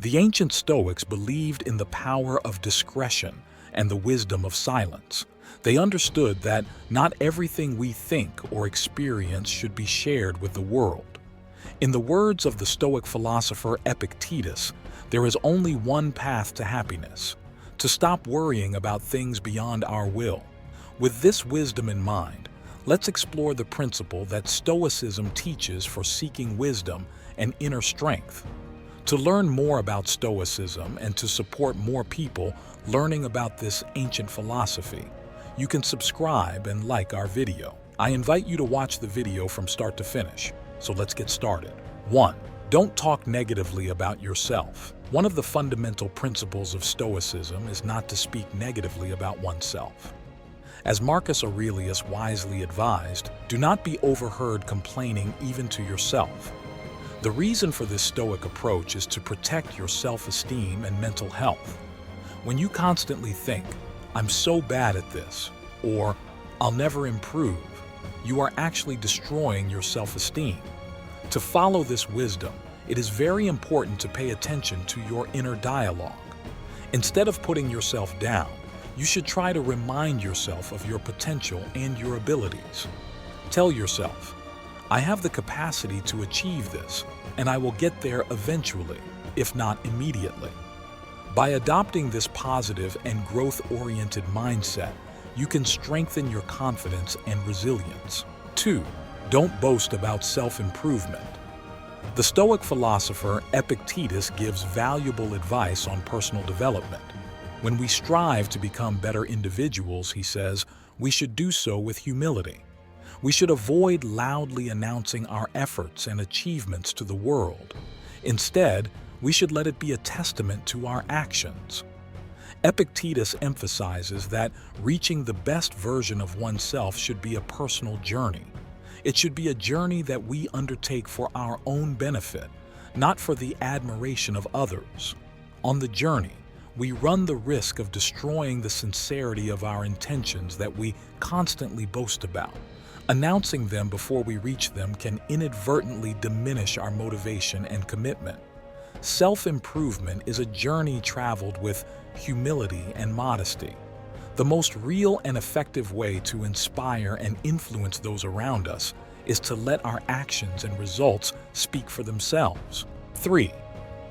The ancient Stoics believed in the power of discretion and the wisdom of silence. They understood that not everything we think or experience should be shared with the world. In the words of the Stoic philosopher Epictetus, there is only one path to happiness: to stop worrying about things beyond our will. With this wisdom in mind, let's explore the principle that Stoicism teaches for seeking wisdom and inner strength. To learn more about Stoicism and to support more people learning about this ancient philosophy, you can subscribe and like our video. I invite you to watch the video from start to finish. So let's get started. 1. Don't talk negatively about yourself. One of the fundamental principles of Stoicism is not to speak negatively about oneself. As Marcus Aurelius wisely advised, do not be overheard complaining even to yourself. The reason for this Stoic approach is to protect your self-esteem and mental health. When you constantly think, "I'm so bad at this," or "I'll never improve," you are actually destroying your self-esteem. To follow this wisdom, it is very important to pay attention to your inner dialogue. Instead of putting yourself down, you should try to remind yourself of your potential and your abilities. Tell yourself, "I have the capacity to achieve this, and I will get there eventually, if not immediately." By adopting this positive and growth-oriented mindset, you can strengthen your confidence and resilience. 2. Don't boast about self-improvement. The Stoic philosopher Epictetus gives valuable advice on personal development. When we strive to become better individuals, he says, we should do so with humility. We should avoid loudly announcing our efforts and achievements to the world. Instead, we should let it be a testament to our actions. Epictetus emphasizes that reaching the best version of oneself should be a personal journey. It should be a journey that we undertake for our own benefit, not for the admiration of others. On the journey, we run the risk of destroying the sincerity of our intentions that we constantly boast about. Announcing them before we reach them can inadvertently diminish our motivation and commitment. Self-improvement is a journey traveled with humility and modesty. The most real and effective way to inspire and influence those around us is to let our actions and results speak for themselves. 3.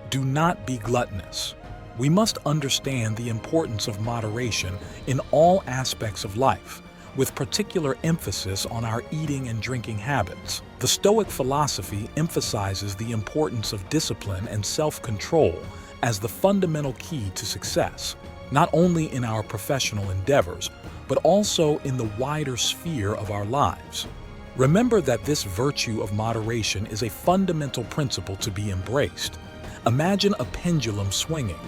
Do not be gluttonous. We must understand the importance of moderation in all aspects of life, with particular emphasis on our eating and drinking habits. The Stoic philosophy emphasizes the importance of discipline and self-control as the fundamental key to success, not only in our professional endeavors, but also in the wider sphere of our lives. Remember that this virtue of moderation is a fundamental principle to be embraced. Imagine a pendulum swinging.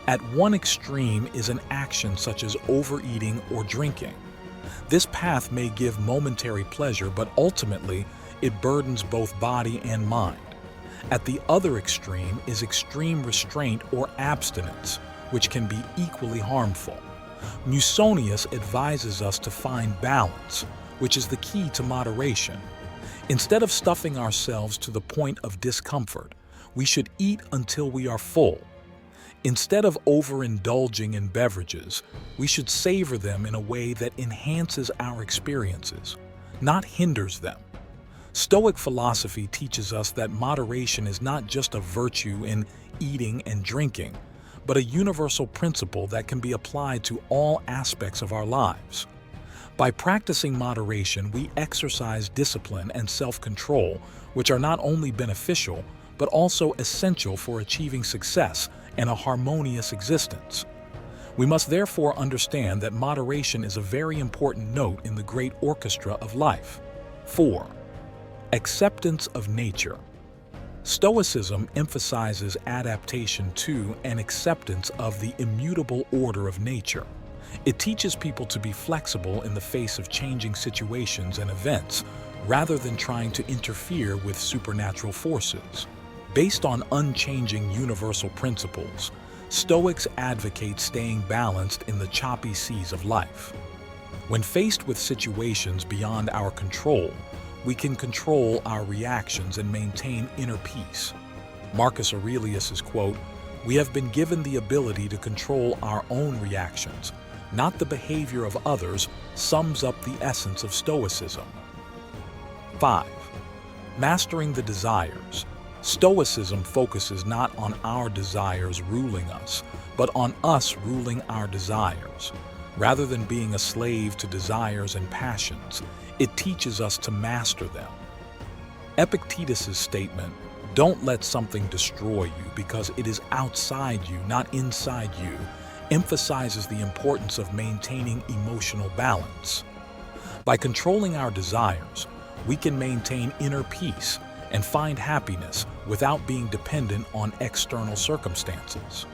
At one extreme is an action such as overeating or drinking. This path may give momentary pleasure, but ultimately it burdens both body and mind. At the other extreme is extreme restraint or abstinence, which can be equally harmful. Musonius advises us to find balance, which is the key to moderation. Instead of stuffing ourselves to the point of discomfort, we should eat until we are full. Instead of overindulging in beverages, we should savor them in a way that enhances our experiences, not hinders them. Stoic philosophy teaches us that moderation is not just a virtue in eating and drinking, but a universal principle that can be applied to all aspects of our lives. By practicing moderation, we exercise discipline and self-control, which are not only beneficial, but also essential for achieving success and a harmonious existence. We must therefore understand that moderation is a very important note in the great orchestra of life. 4. Acceptance of nature. Stoicism emphasizes adaptation to and acceptance of the immutable order of nature. It teaches people to be flexible in the face of changing situations and events, rather than trying to interfere with supernatural forces. Based on unchanging universal principles, Stoics advocate staying balanced in the choppy seas of life. When faced with situations beyond our control, we can control our reactions and maintain inner peace. Marcus Aurelius's quote, We have been given the ability to control our own reactions, not the behavior of others, sums up the essence of Stoicism. 5. Mastering the desires. Stoicism focuses not on our desires ruling us, but on us ruling our desires. Rather than being a slave to desires and passions, it teaches us to master them. Epictetus's statement, "Don't let something destroy you because it is outside you, not inside you," emphasizes the importance of maintaining emotional balance. By controlling our desires, we can maintain inner peace and find happiness without being dependent on external circumstances.